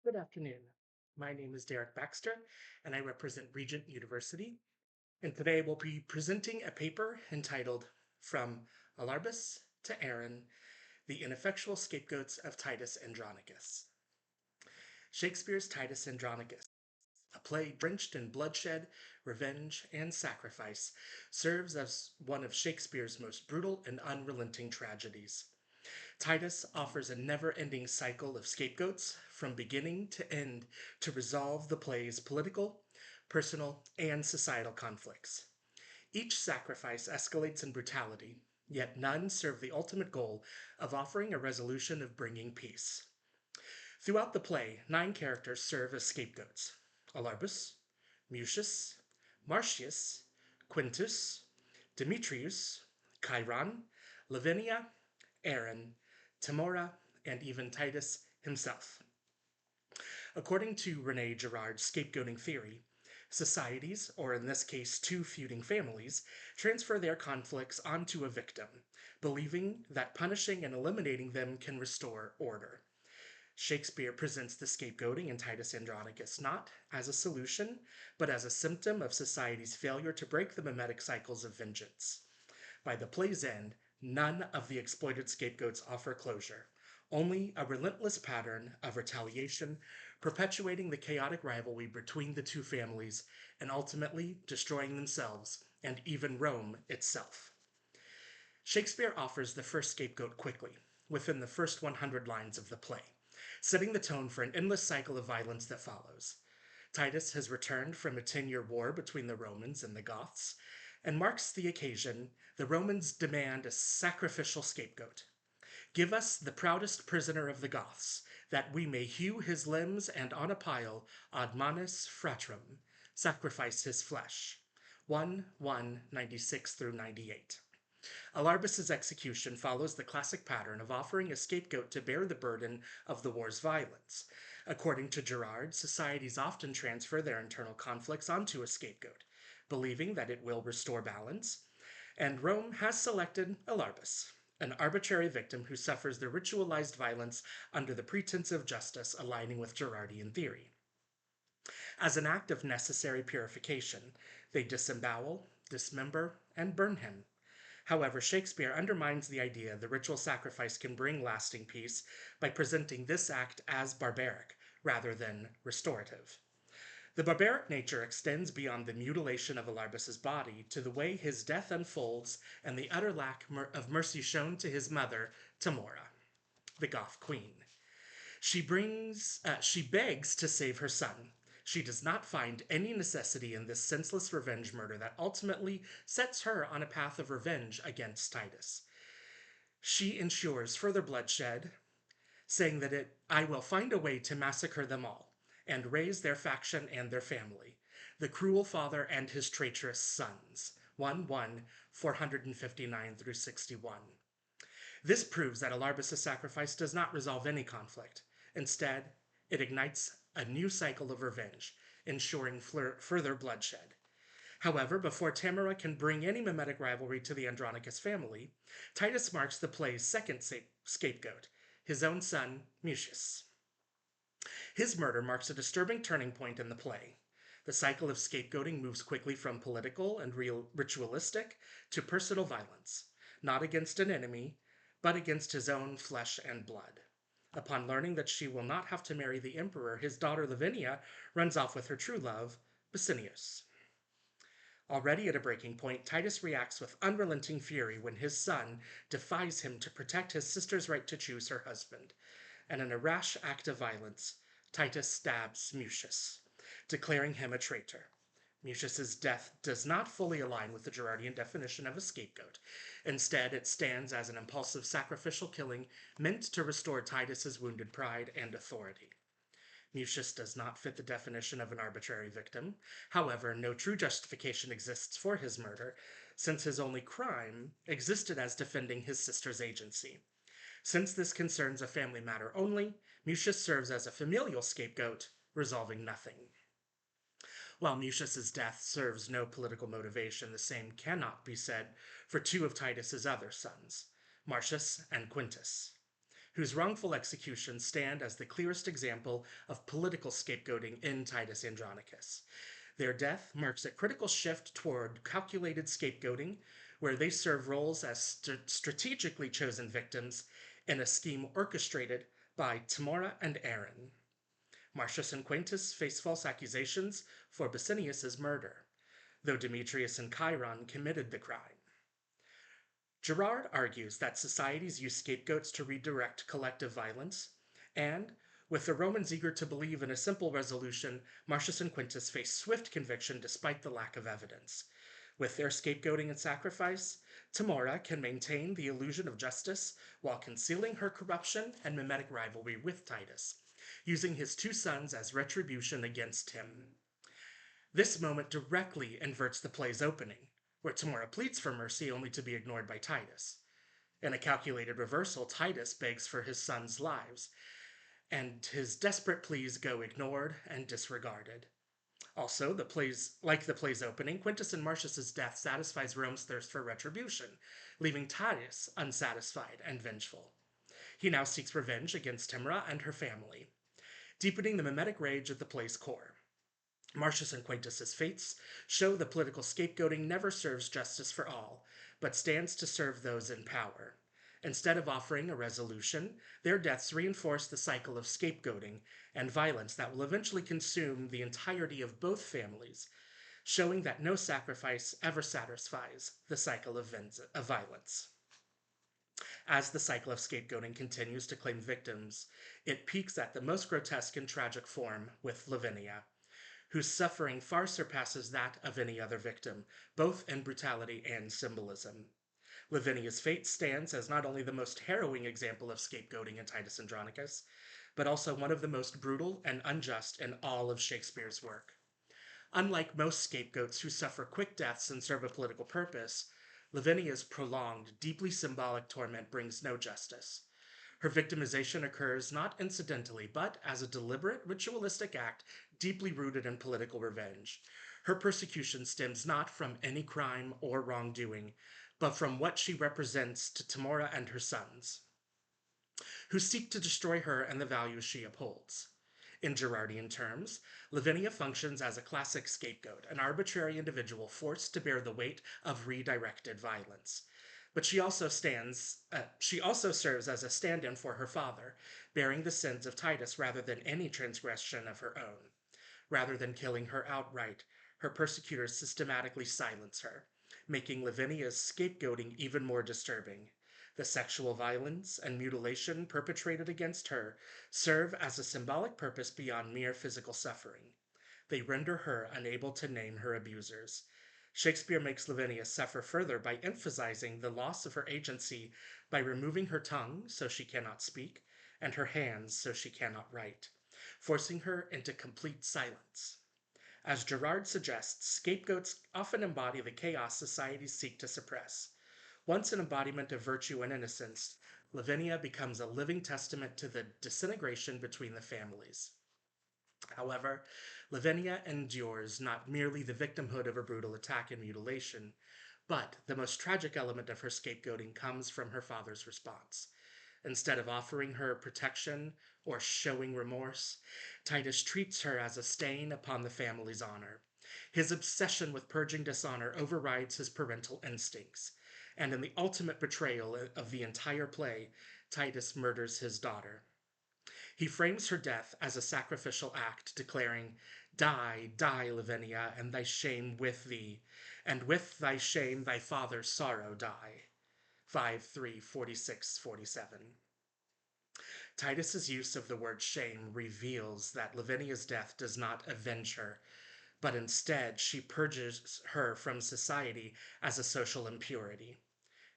Good afternoon. My name is DBaxter, and I represent Regent University. And today we'll be presenting a paper entitled From Alarbus to Aaron, the Ineffectual Scapegoats of Titus Andronicus. Shakespeare's Titus Andronicus, a play drenched in bloodshed, revenge, and sacrifice, serves as one of Shakespeare's most brutal and unrelenting tragedies. Titus offers a never-ending cycle of scapegoats from beginning to end to resolve the play's political, personal, and societal conflicts. Each sacrifice escalates in brutality, yet none serve the ultimate goal of offering a resolution of bringing peace. Throughout the play, 9 characters serve as scapegoats: Alarbus, Mucius, Marcius, Quintus, Demetrius, Chiron, Lavinia, Aaron, Timora, and even Titus himself. According to Rene Girard's scapegoating theory, societies, or in this case 2 feuding families, transfer their conflicts onto a victim, believing that punishing and eliminating them can restore order. Shakespeare presents the scapegoating in Titus Andronicus not as a solution, but as a symptom of society's failure to break the mimetic cycles of vengeance. By the play's end, none of the exploited scapegoats offer closure, only a relentless pattern of retaliation, perpetuating the chaotic rivalry between the 2 families and ultimately destroying themselves and even Rome itself. Shakespeare offers the first scapegoat quickly, within the first 100 lines of the play, setting the tone for an endless cycle of violence that follows. Titus has returned from a 10-year war between the Romans and the Goths, and marks the occasion. The Romans demand a sacrificial scapegoat. Give us the proudest prisoner of the Goths, that we may hew his limbs and on a pile, ad manes fratrum, sacrifice his flesh. 1:96 through 98. Alarbus's execution follows the classic pattern of offering a scapegoat to bear the burden of the war's violence. According to Girard, societies often transfer their internal conflicts onto a scapegoat, believing that it will restore balance, and Rome has selected Alarbus, an arbitrary victim who suffers the ritualized violence under the pretense of justice, aligning with Girardian theory. As an act of necessary purification, they disembowel, dismember, and burn him. However, Shakespeare undermines the idea the ritual sacrifice can bring lasting peace by presenting this act as barbaric rather than restorative. The barbaric nature extends beyond the mutilation of Alarbus's body to the way his death unfolds and the utter lack of mercy shown to his mother, Timora, the Goth queen. She begs to save her son. She does not find any necessity in this senseless revenge murder that ultimately sets her on a path of revenge against Titus. She ensures further bloodshed, saying that I will find a way to massacre them all and raise their faction and their family, the cruel father and his traitorous sons. 459 through 61. This proves that Alarbus' sacrifice does not resolve any conflict. Instead, it ignites a new cycle of revenge, ensuring further bloodshed. However, before Tamara can bring any mimetic rivalry to the Andronicus family, Titus marks the play's second scapegoat, his own son, Mucius. His murder marks a disturbing turning point in the play. The cycle of scapegoating moves quickly from political and ritualistic to personal violence, not against an enemy, but against his own flesh and blood. Upon learning that she will not have to marry the emperor, his daughter Lavinia runs off with her true love, Basinius. Already at a breaking point, Titus reacts with unrelenting fury when his son defies him to protect his sister's right to choose her husband. And in a rash act of violence, Titus stabs Mucius, declaring him a traitor. Mucius's death does not fully align with the Girardian definition of a scapegoat. Instead, it stands as an impulsive sacrificial killing meant to restore Titus's wounded pride and authority. Mucius does not fit the definition of an arbitrary victim. However, no true justification exists for his murder, since his only crime existed as defending his sister's agency. Since this concerns a family matter only, Mucius serves as a familial scapegoat, resolving nothing. While Mucius's death serves no political motivation, the same cannot be said for 2 of Titus's other sons, Marcius and Quintus. whose wrongful executions stand as the clearest example of political scapegoating in Titus Andronicus. Their death marks a critical shift toward calculated scapegoating, where they serve roles as strategically chosen victims in a scheme orchestrated by Timora and Aaron. Marcius and Quintus face false accusations for Basinius's murder, though Demetrius and Chiron committed the crime. Gerard argues that societies use scapegoats to redirect collective violence, and, with the Romans eager to believe in a simple resolution, Marcius and Quintus face swift conviction despite the lack of evidence. With their scapegoating and sacrifice, Timora can maintain the illusion of justice while concealing her corruption and mimetic rivalry with Titus, using his two sons as retribution against him. This moment directly inverts the play's opening, where Timora pleads for mercy only to be ignored by Titus. In a calculated reversal, Titus begs for his sons' lives, and his desperate pleas go ignored and disregarded. Also, like the play's opening, Quintus and Marcius's death satisfies Rome's thirst for retribution, leaving Titus unsatisfied and vengeful. He now seeks revenge against Timora and her family, deepening the mimetic rage at the play's core. Marcius and Quintus's fates show the political scapegoating never serves justice for all, but stands to serve those in power. Instead of offering a resolution, their deaths reinforce the cycle of scapegoating and violence that will eventually consume the entirety of both families, showing that no sacrifice ever satisfies the cycle of violence. As the cycle of scapegoating continues to claim victims, it peaks at the most grotesque and tragic form with Lavinia, whose suffering far surpasses that of any other victim, both in brutality and symbolism. Lavinia's fate stands as not only the most harrowing example of scapegoating in Titus Andronicus, but also one of the most brutal and unjust in all of Shakespeare's work. Unlike most scapegoats who suffer quick deaths and serve a political purpose, Lavinia's prolonged, deeply symbolic torment brings no justice. Her victimization occurs not incidentally, but as a deliberate, ritualistic act deeply rooted in political revenge. Her persecution stems not from any crime or wrongdoing, but from what she represents to Timora and her sons, who seek to destroy her and the values she upholds. In Gerardian terms, Lavinia functions as a classic scapegoat, an arbitrary individual forced to bear the weight of redirected violence. But she also serves as a stand-in for her father, bearing the sins of Titus rather than any transgression of her own. Rather than killing her outright, her persecutors systematically silence her, making Lavinia's scapegoating even more disturbing. The sexual violence and mutilation perpetrated against her serve as a symbolic purpose beyond mere physical suffering. They render her unable to name her abusers. Shakespeare makes Lavinia suffer further by emphasizing the loss of her agency by removing her tongue so she cannot speak, and her hands so she cannot write, forcing her into complete silence. As Gerard suggests, scapegoats often embody the chaos societies seek to suppress. Once an embodiment of virtue and innocence, Lavinia becomes a living testament to the disintegration between the families. However, Lavinia endures not merely the victimhood of a brutal attack and mutilation, but the most tragic element of her scapegoating comes from her father's response. Instead of offering her protection or showing remorse, Titus treats her as a stain upon the family's honor. His obsession with purging dishonor overrides his parental instincts, and in the ultimate betrayal of the entire play, Titus murders his daughter. He frames her death as a sacrificial act, declaring, "Die, die, Lavinia, and thy shame with thee, and with thy shame thy father's sorrow die." 5:3:46-47. Titus's use of the word shame reveals that Lavinia's death does not avenge her, but instead she purges her from society as a social impurity.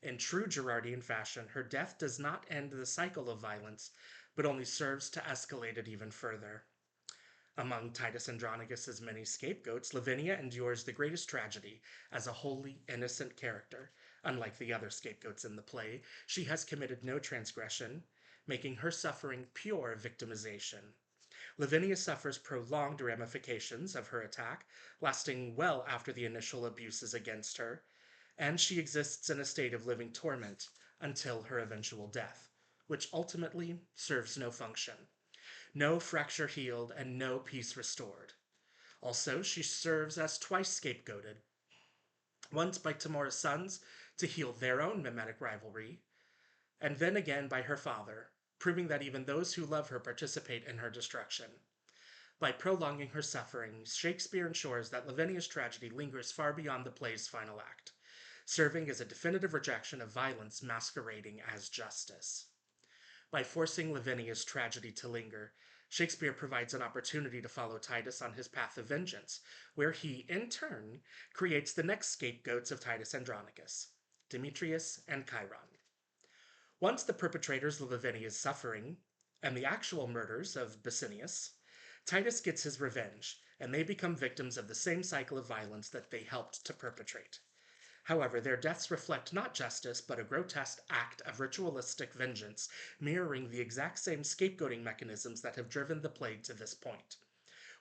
In true Gerardian fashion, her death does not end the cycle of violence, but only serves to escalate it even further. Among Titus Andronicus's many scapegoats, Lavinia endures the greatest tragedy as a wholly innocent character. Unlike the other scapegoats in the play, she has committed no transgression, making her suffering pure victimization. Lavinia suffers prolonged ramifications of her attack, lasting well after the initial abuses against her, and she exists in a state of living torment until her eventual death. which ultimately serves no function. No fracture healed and no peace restored. Also, she serves as twice scapegoated, once by Tamora's sons to heal their own mimetic rivalry, and then again by her father, proving that even those who love her participate in her destruction. By prolonging her suffering, Shakespeare ensures that Lavinia's tragedy lingers far beyond the play's final act, serving as a definitive rejection of violence masquerading as justice. By forcing Lavinia's tragedy to linger, Shakespeare provides an opportunity to follow Titus on his path of vengeance, where he, in turn, creates the next scapegoats of Titus Andronicus, Demetrius and Chiron. Once the perpetrators of Lavinia's suffering and the actual murders of Basinius, Titus gets his revenge, and they become victims of the same cycle of violence that they helped to perpetrate. However, their deaths reflect not justice, but a grotesque act of ritualistic vengeance, mirroring the exact same scapegoating mechanisms that have driven the plague to this point.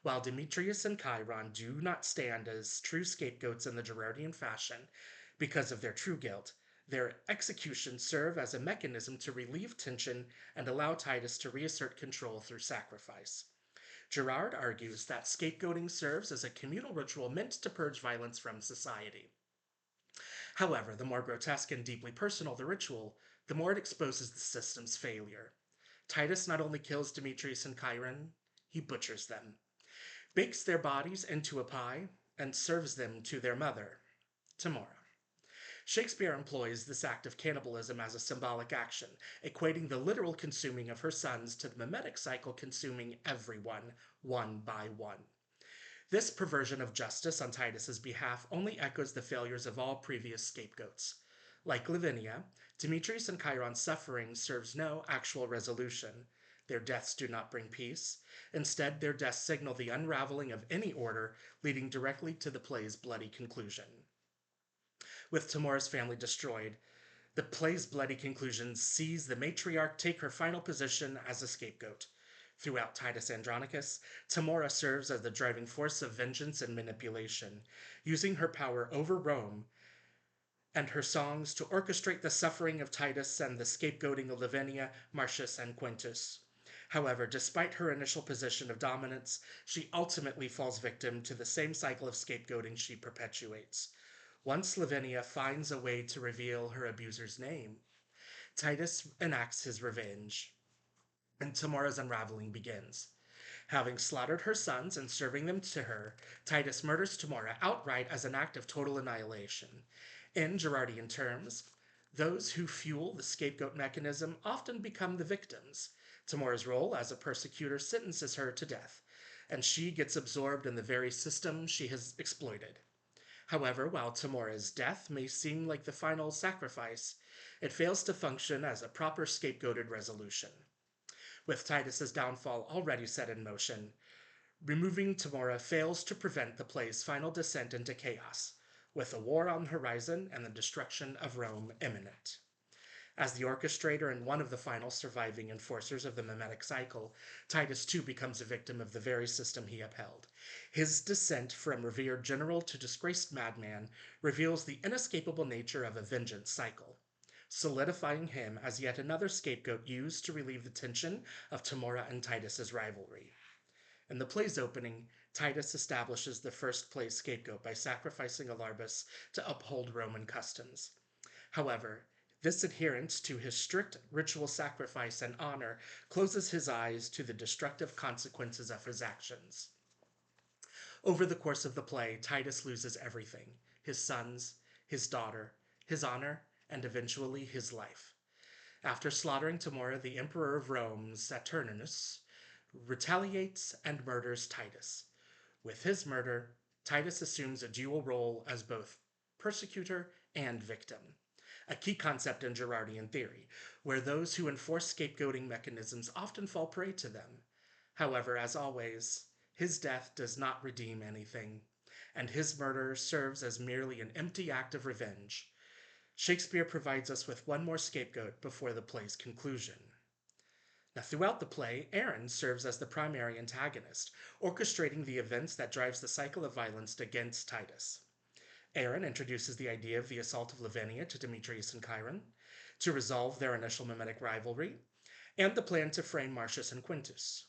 While Demetrius and Chiron do not stand as true scapegoats in the Gerardian fashion because of their true guilt, their executions serve as a mechanism to relieve tension and allow Titus to reassert control through sacrifice. Gerard argues that scapegoating serves as a communal ritual meant to purge violence from society. However, the more grotesque and deeply personal the ritual, the more it exposes the system's failure. Titus not only kills Demetrius and Chiron, he butchers them, bakes their bodies into a pie, and serves them to their mother, Tamora. Shakespeare employs this act of cannibalism as a symbolic action, equating the literal consuming of her sons to the mimetic cycle consuming everyone, one by one. This perversion of justice on Titus's behalf only echoes the failures of all previous scapegoats. Like Lavinia, Demetrius and Chiron's suffering serves no actual resolution. Their deaths do not bring peace. Instead, their deaths signal the unraveling of any order, leading directly to the play's bloody conclusion. With Tamora's family destroyed, the play's bloody conclusion sees the matriarch take her final position as a scapegoat. Throughout Titus Andronicus, Tamora serves as the driving force of vengeance and manipulation, using her power over Rome and her songs to orchestrate the suffering of Titus and the scapegoating of Lavinia, Marcius, and Quintus. However, despite her initial position of dominance, she ultimately falls victim to the same cycle of scapegoating she perpetuates. Once Lavinia finds a way to reveal her abuser's name, Titus enacts his revenge, and Tamora's unraveling begins. Having slaughtered her sons and serving them to her, Titus murders Tamora outright as an act of total annihilation. In Gerardian terms, those who fuel the scapegoat mechanism often become the victims. Tamora's role as a persecutor sentences her to death, and she gets absorbed in the very system she has exploited. However, while Tamora's death may seem like the final sacrifice, it fails to function as a proper scapegoated resolution. With Titus's downfall already set in motion, removing Tamora fails to prevent the play's final descent into chaos, with a war on the horizon and the destruction of Rome imminent. As the orchestrator and one of the final surviving enforcers of the mimetic cycle, Titus too becomes a victim of the very system he upheld. His descent from revered general to disgraced madman reveals the inescapable nature of a vengeance cycle, solidifying him as yet another scapegoat used to relieve the tension of Tamora and Titus's rivalry. In the play's opening, Titus establishes the first play's scapegoat by sacrificing Alarbus to uphold Roman customs. However, this adherence to his strict ritual sacrifice and honor closes his eyes to the destructive consequences of his actions. Over the course of the play, Titus loses everything: his sons, his daughter, his honor, and eventually his life. After slaughtering Tamora, the Emperor of Rome, Saturninus, retaliates and murders Titus. With his murder, Titus assumes a dual role as both persecutor and victim, a key concept in Gerardian theory, where those who enforce scapegoating mechanisms often fall prey to them. However, as always, his death does not redeem anything, and his murder serves as merely an empty act of revenge. Shakespeare provides us with one more scapegoat before the play's conclusion. Now, throughout the play, Aaron serves as the primary antagonist, orchestrating the events that drives the cycle of violence against Titus. Aaron introduces the idea of the assault of Lavinia to Demetrius and Chiron to resolve their initial mimetic rivalry. and the plan to frame Marcius and Quintus.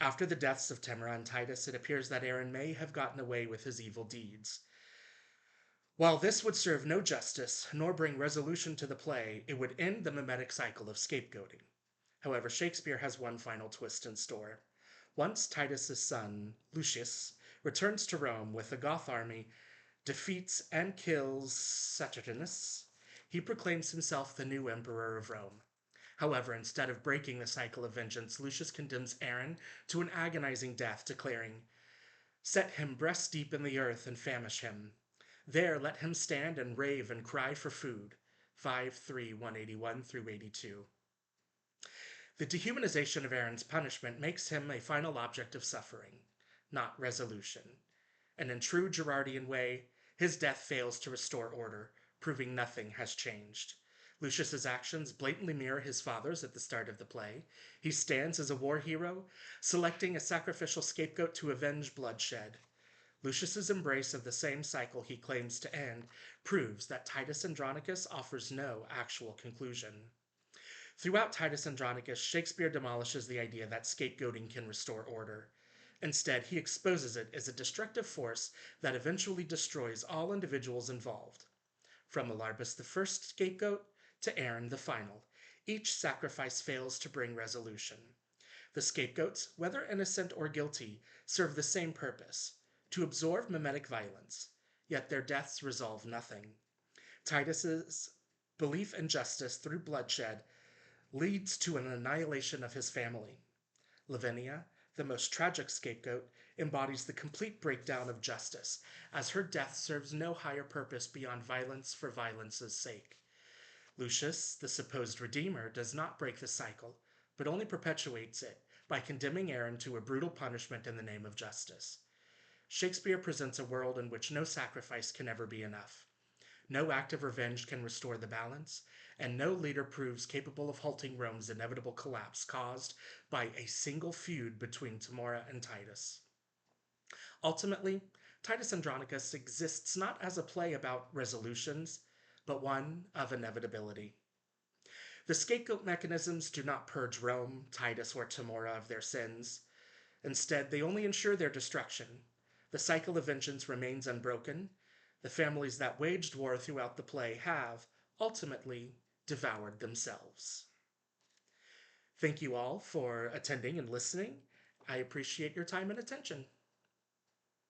After the deaths of Tamara and Titus, it appears that Aaron may have gotten away with his evil deeds. While this would serve no justice nor bring resolution to the play, it would end the mimetic cycle of scapegoating. However, Shakespeare has one final twist in store. Once Titus's son, Lucius, returns to Rome with the Goth army, defeats and kills Saturninus, he proclaims himself the new emperor of Rome. However, instead of breaking the cycle of vengeance, Lucius condemns Aaron to an agonizing death, declaring, "Set him breast deep in the earth and famish him. There let him stand and rave and cry for food." 181 through 82. The dehumanization of Aaron's punishment makes him a final object of suffering, not resolution. And in true Gerardian way, his death fails to restore order, proving nothing has changed. Lucius's actions blatantly mirror his father's at the start of the play. He stands as a war hero, selecting a sacrificial scapegoat to avenge bloodshed. Lucius's embrace of the same cycle he claims to end proves that Titus Andronicus offers no actual conclusion. Throughout Titus Andronicus, Shakespeare demolishes the idea that scapegoating can restore order. Instead, he exposes it as a destructive force that eventually destroys all individuals involved. From Alarbus the first scapegoat to Aaron the final, each sacrifice fails to bring resolution. The scapegoats, whether innocent or guilty, serve the same purpose, to absorb mimetic violence, yet their deaths resolve nothing. Titus's belief in justice through bloodshed leads to an annihilation of his family. Lavinia, the most tragic scapegoat, embodies the complete breakdown of justice, as her death serves no higher purpose beyond violence for violence's sake. Lucius, the supposed redeemer, does not break the cycle, but only perpetuates it by condemning Aaron to a brutal punishment in the name of justice. Shakespeare presents a world in which no sacrifice can ever be enough. No act of revenge can restore the balance, and no leader proves capable of halting Rome's inevitable collapse caused by a single feud between Tamora and Titus. Ultimately, Titus Andronicus exists not as a play about resolutions, but one of inevitability. The scapegoat mechanisms do not purge Rome, Titus, or Tamora of their sins. Instead, they only ensure their destruction. The cycle of vengeance remains unbroken. The families that waged war throughout the play have, ultimately, devoured themselves. Thank you all for attending and listening. I appreciate your time and attention.